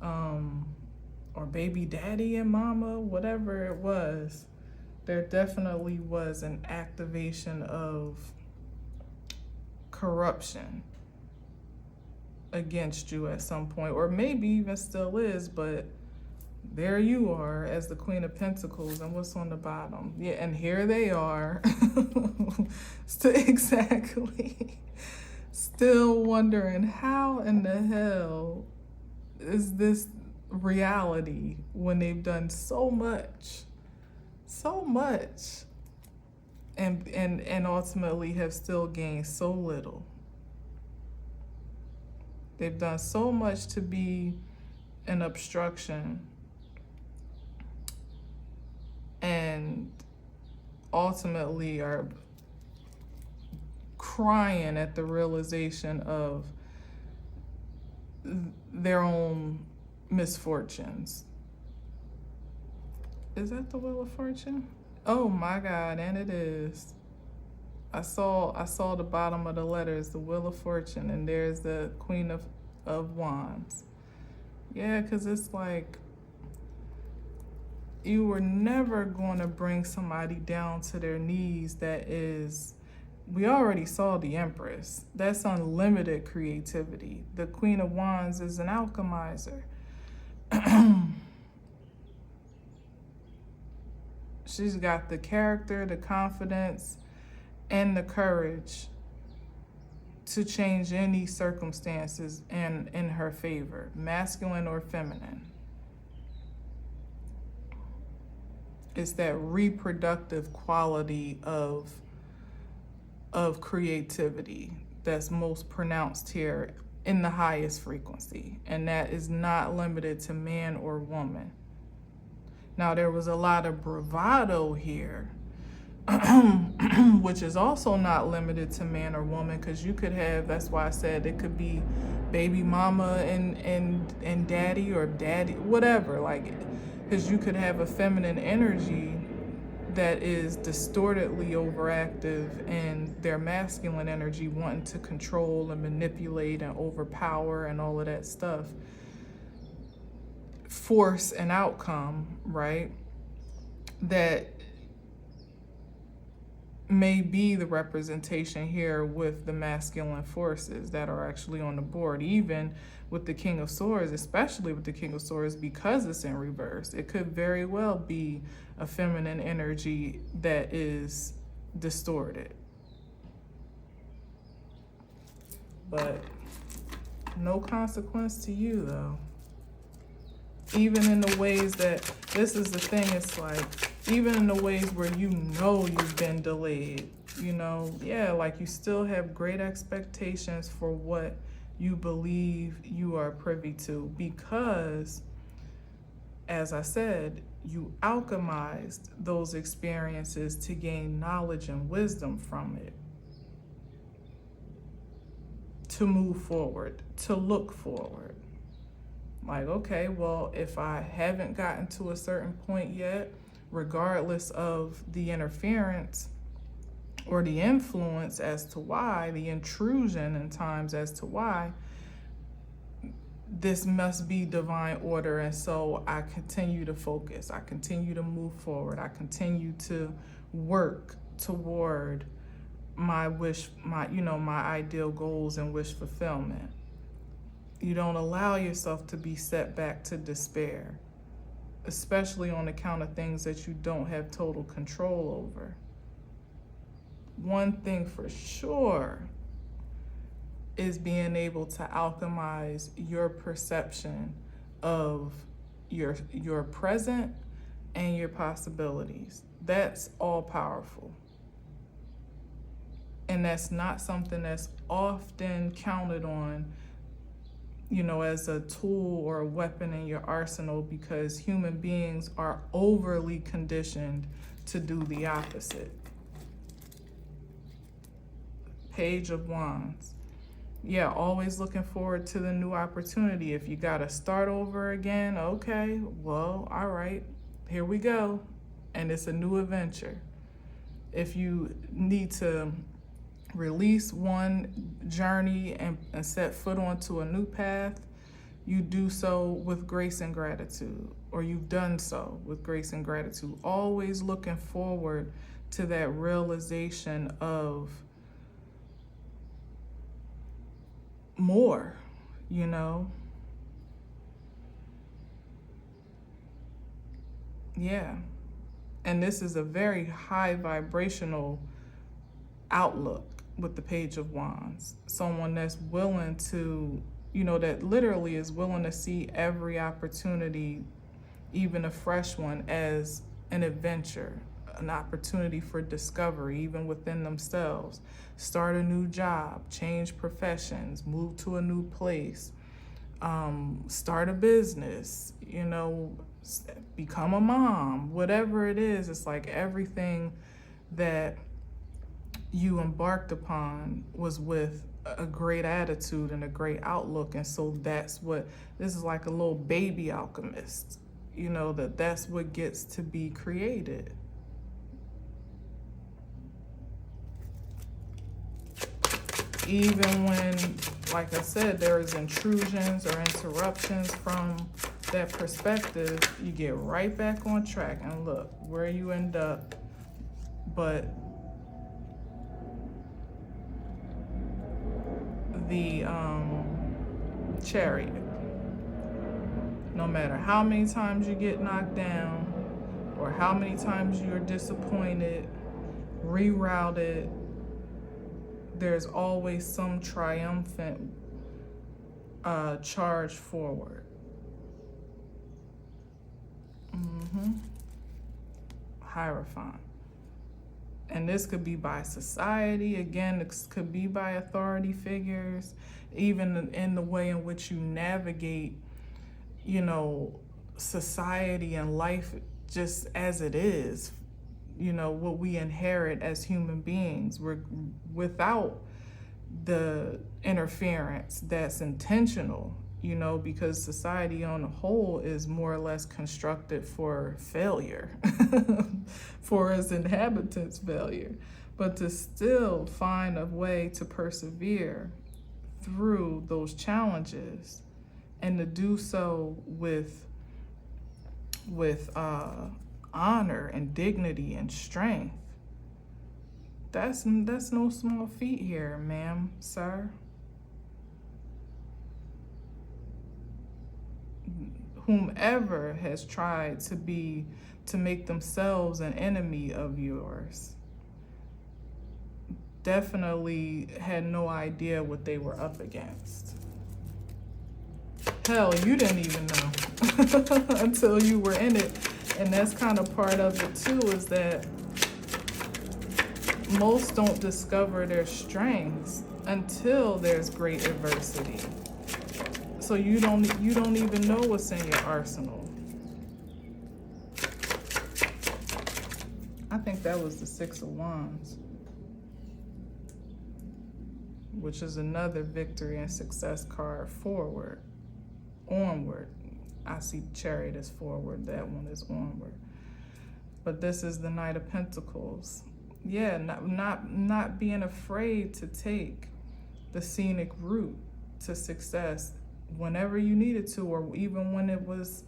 or baby daddy and mama, whatever it was, there definitely was an activation of corruption against you at some point, or maybe even still is, but there you are as the Queen of Pentacles, and what's on the bottom? Yeah, and here they are. Exactly. Still wondering how in the hell is this reality when they've done so much, and ultimately have still gained so little. They've done so much to be an obstruction, and ultimately are crying at the realization of their own misfortunes. Is that the Wheel of Fortune? Oh my God, and it is. I saw the bottom of the letters, the Wheel of Fortune, and there's the Queen of Wands. Yeah, because it's like you were never going to bring somebody down to their knees. That is, we already saw the Empress. That's unlimited creativity. The Queen of Wands is an alchemizer. She's got the character, the confidence, and the courage to change any circumstances in her favor, masculine or feminine. It's that reproductive quality of creativity that's most pronounced here in the highest frequency, and that is not limited to man or woman. Now, there was a lot of bravado here, which is also not limited to man or woman, because you could have, that's why I said it could be baby mama and daddy, or daddy, whatever, like, because you could have a feminine energy that is distortedly overactive, and their masculine energy wanting to control and manipulate and overpower and all of that stuff. Force an outcome, right? That may be the representation here with the masculine forces that are actually on the board, even with the King of Swords, especially with the King of Swords, because it's in reverse. It could very well be a feminine energy that is distorted. But No consequence to you, though. Even in the ways that, this is the thing, it's like, even in the ways where you know you've been delayed, you know, yeah, like you still have great expectations for what you believe you are privy to, because, as I said, you alchemized those experiences to gain knowledge and wisdom from it, to move forward, to look forward. Like, okay, well, if I haven't gotten to a certain point yet, regardless of the interference or the influence as to why, the intrusion in times as to why, this must be divine order. And so I continue to focus, I continue to move forward, I continue to work toward my wish, my ideal goals and wish fulfillment. You don't allow yourself to be set back to despair, especially on account of things that you don't have total control over. One thing for sure is being able to alchemize your perception of your present and your possibilities. That's all powerful. And that's not something that's often counted on, as a tool or a weapon in your arsenal, because human beings are overly conditioned to do the opposite. Page of Wands. Yeah, always looking forward to the new opportunity. If you gotta start over again, okay, well, all right, here we go. And it's a new adventure. If you need to release one journey and set foot onto a new path, you do so with grace and gratitude, or you've done so with grace and gratitude. Always looking forward to that realization of more, Yeah. And this is a very high vibrational outlook with the Page of Wands. Someone that's willing to, that literally is willing to see every opportunity, even a fresh one, as an adventure, an opportunity for discovery, even within themselves. Start a new job, change professions, move to a new place, start a business, become a mom, whatever it is. It's like everything that you embarked upon was with a great attitude and a great outlook. And so that's what, this is like a little baby alchemist, that's what gets to be created. Even when, like I said, there is intrusions or interruptions from that perspective, you get right back on track and look where you end up. But the Chariot, no matter how many times you get knocked down or how many times you're disappointed, rerouted, there's always some triumphant charge forward. Hierophant. And this could be by society. Again, this could be by authority figures, even in the way in which you navigate, society and life just as it is, what we inherit as human beings. We're without the interference that's intentional, because society on the whole is more or less constructed for failure, for its inhabitants' failure. But to still find a way to persevere through those challenges and to do so with honor and dignity and strength, that's no small feat here, ma'am, sir. Whomever has tried to make themselves an enemy of yours definitely had no idea what they were up against. hell, you didn't even know until you were in it. And that's kind of part of it too, is that most don't discover their strengths until there's great adversity. So you don't even know what's in your arsenal. I think that was the Six of Wands, which is another victory and success card. Forward, onward. I see Chariot as forward, that one is onward. But this is the Knight of Pentacles. Yeah, not being afraid to take the scenic route to success whenever you needed to, or even when it was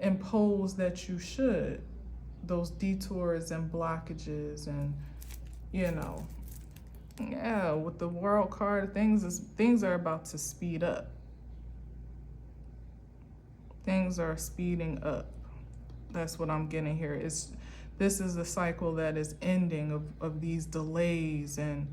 imposed that you should. Those detours and blockages, and yeah, with the World card, things are about to speed up. Things are speeding up. That's what I'm getting here. This is a cycle that is ending of these delays, and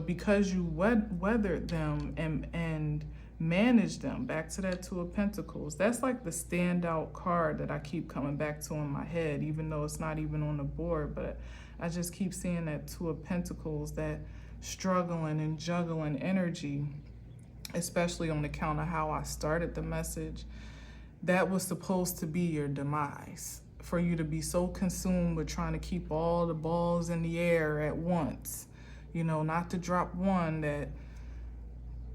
because you weathered them and managed them. Back to that Two of Pentacles. That's like the standout card that I keep coming back to in my head, even though it's not even on the board. But I just keep seeing that Two of Pentacles, that struggling and juggling energy, especially on account of how I started the message. That was supposed to be your demise, for you to be so consumed with trying to keep all the balls in the air at once, not to drop one, that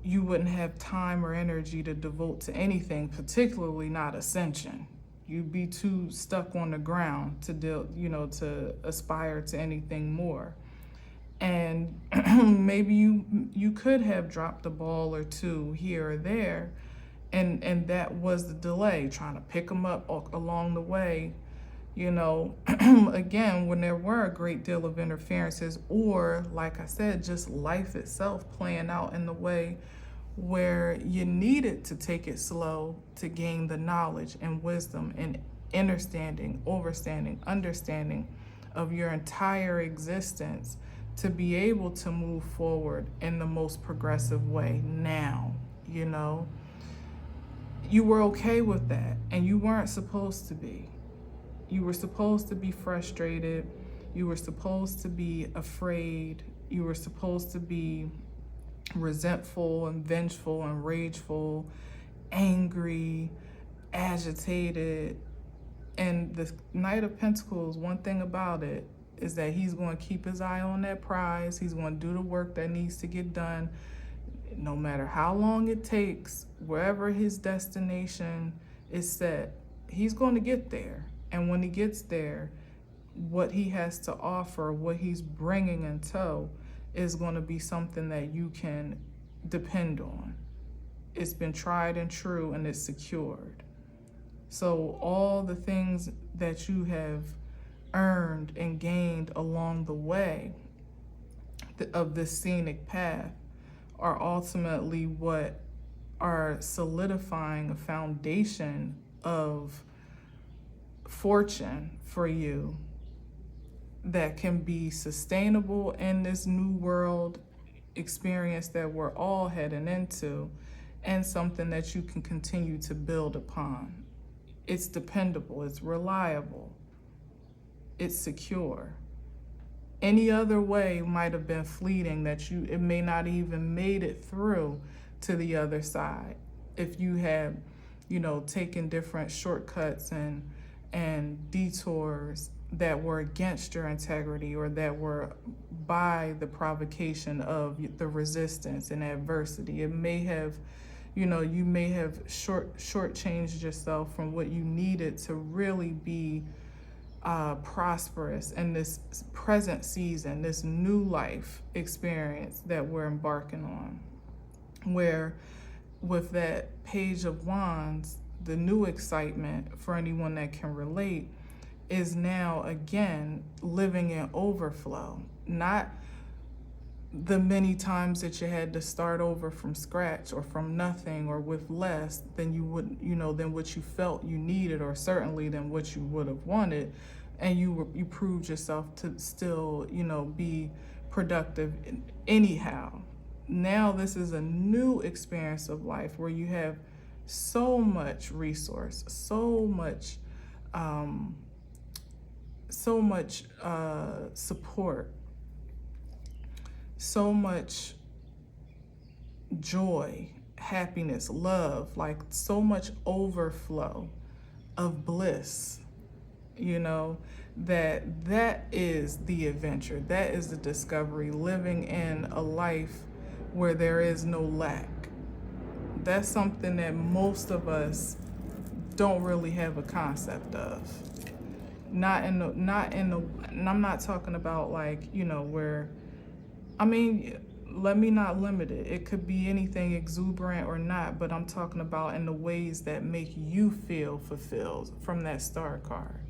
you wouldn't have time or energy to devote to anything, particularly not ascension. You'd be too stuck on the ground to to aspire to anything more. And maybe you could have dropped a ball or two here or there, and that was the delay, trying to pick them up along the way. Again, when there were a great deal of interferences, or like I said, just life itself playing out in the way where you needed to take it slow to gain the knowledge and wisdom and understanding of your entire existence, to be able to move forward in the most progressive way now. You were okay with that, and you weren't supposed to be. You were supposed to be frustrated. You were supposed to be afraid. You were supposed to be resentful and vengeful and rageful, angry, agitated. And the Knight of Pentacles, one thing about it is that he's going to keep his eye on that prize. He's going to do the work that needs to get done, no matter how long it takes. Wherever his destination is set, he's going to get there. And when he gets there, what he has to offer, what he's bringing in tow, is going to be something that you can depend on. It's been tried and true, and it's secured. So all the things that you have earned and gained along the way of this scenic path are ultimately what are solidifying a foundation of fortune for you that can be sustainable in this new world experience that we're all heading into, and something that you can continue to build upon. It's dependable, it's reliable, it's secure. Any other way might have been fleeting, that it may not even made it through to the other side if you had, taken different shortcuts and detours that were against your integrity, or that were by the provocation of the resistance and adversity. It may have, you may have shortchanged yourself from what you needed to really be prosperous in this present season, this new life experience that we're embarking on. Where with that Page of Wands, the new excitement for anyone that can relate is now again living in overflow, not the many times that you had to start over from scratch or from nothing or with less than you would, than what you felt you needed, or certainly than what you would have wanted. And you proved yourself to still, be productive anyhow. Now this is a new experience of life where you have so much resource, so much support, so much joy, happiness, love, like so much overflow of bliss, you know, that is the adventure, that is the discovery, living in a life where there is no lack. That's something that most of us don't really have a concept of. Not in the, and I'm not talking about like, you know, where, I mean, let me not limit it. It could be anything exuberant or not, but I'm talking about in the ways that make you feel fulfilled from that star card.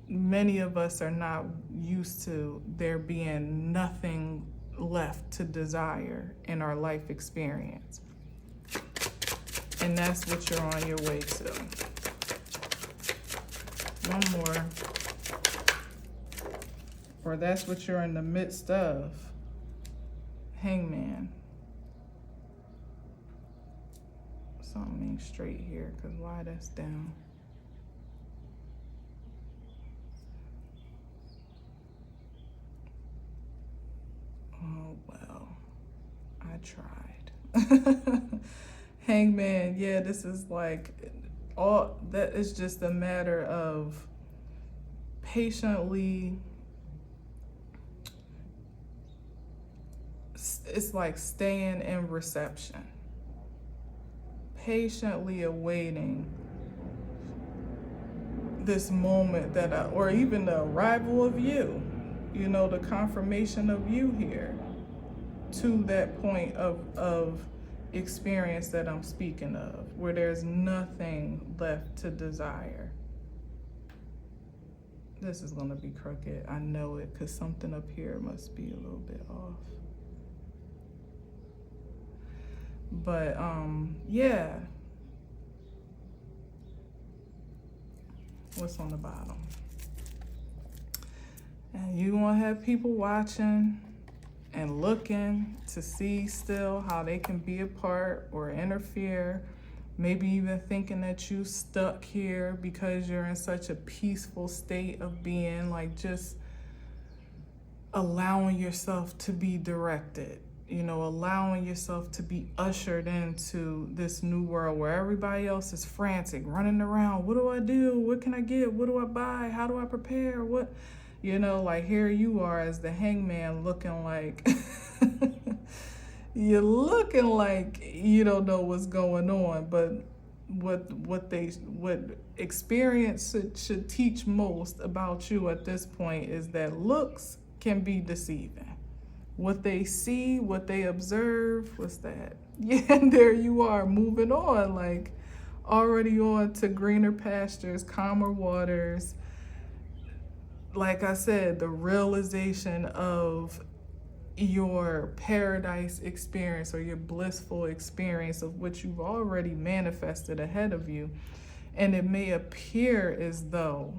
Many of us are not used to there being nothing left to desire in our life experience. And that's what you're on your way to. One more. Or that's what you're in the midst of. Hangman. Something straight here, because why that's down. Oh, well, I tried. Hangman, yeah, this is like, all that is just a matter of patiently, it's like staying in reception, patiently awaiting this moment that or even the arrival of you, you know, the confirmation of you here to that point of experience that I'm speaking of, where there's nothing left to desire. This is gonna be crooked, I know it, because something up here must be a little bit off. But yeah. What's on the bottom? And you want to have people watching and looking to see still how they can be a part or interfere, maybe even thinking that you stuck here because you're in such a peaceful state of being, like just allowing yourself to be directed, you know, allowing yourself to be ushered into this new world where everybody else is frantic, running around. What do I do? What can I get? What do I buy? How do I prepare? What? You know, like here you are as the hangman looking like, you're looking like you don't know what's going on, but what experience should teach most about you at this point is that looks can be deceiving. What they see, what they observe, what's that? Yeah, and there you are moving on, like already on to greener pastures, calmer waters. Like I said, the realization of your paradise experience or your blissful experience of what you've already manifested ahead of you. And it may appear as though,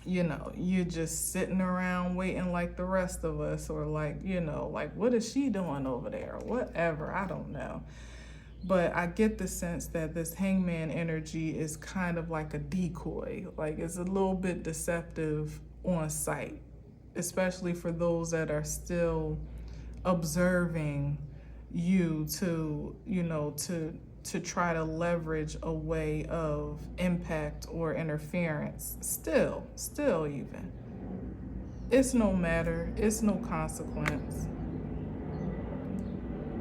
you know, you're just sitting around waiting like the rest of us, or like, you know, like what is she doing over there or whatever, I don't know. But I get the sense that this hangman energy is kind of like a decoy, like it's a little bit deceptive on sight, especially for those that are still observing you to, you know, to try to leverage a way of impact or interference. Still even. It's no matter, it's no consequence.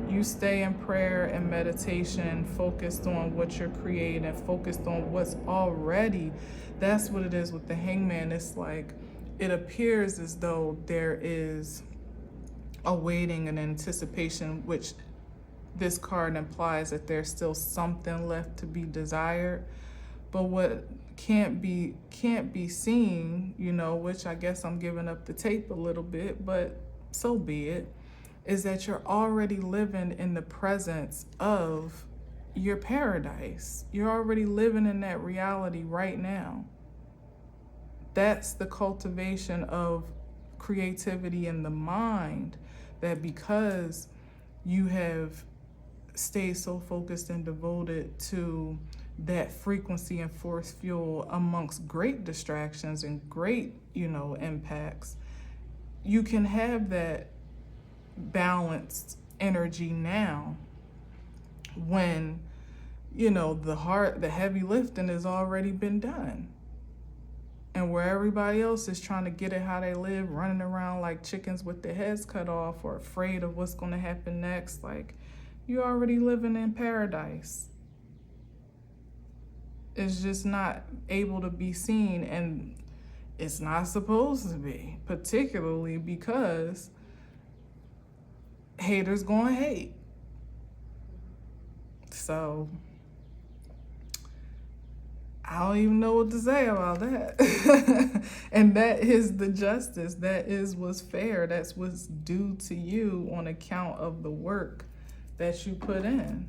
You stay in prayer and meditation, focused on what you're creating, focused on what's already. That's what it is with the hangman. It's like, it appears as though there is a waiting and anticipation, which this card implies that there's still something left to be desired. But what can't be seen, you know, which I guess I'm giving up the tape a little bit, but so be it, is that you're already living in the presence of your paradise. You're already living in that reality right now. That's the cultivation of creativity in the mind, that because you have stayed so focused and devoted to that frequency and force fuel amongst great distractions and great, impacts, you can have that balanced energy now when, the heavy lifting has already been done. And where everybody else is trying to get it how they live, running around like chickens with their heads cut off or afraid of what's going to happen next, like, you're already living in paradise. It's just not able to be seen, and it's not supposed to be, particularly because haters gonna hate. So I don't even know what to say about that. And that is the justice. That is what's fair. That's what's due to you on account of the work that you put in.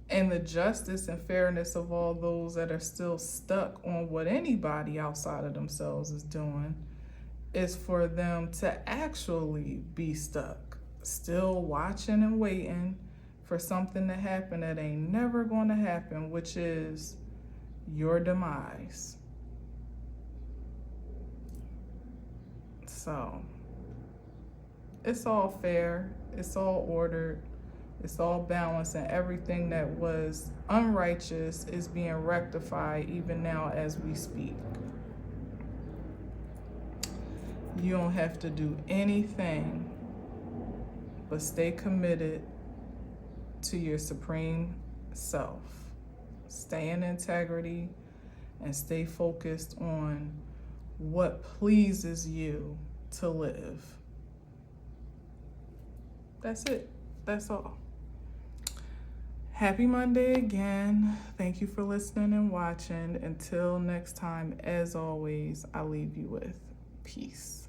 And the justice and fairness of all those that are still stuck on what anybody outside of themselves is doing is for them to actually be stuck, still watching and waiting for something to happen that ain't never going to happen, which is your demise. So it's all fair, it's all ordered, it's all balanced, and everything that was unrighteous is being rectified even now as we speak. You don't have to do anything but stay committed to your supreme self. Stay in integrity and stay focused on what pleases you to live. That's it. That's all. Happy Monday again. Thank you for listening and watching. Until next time, as always, I leave you with peace.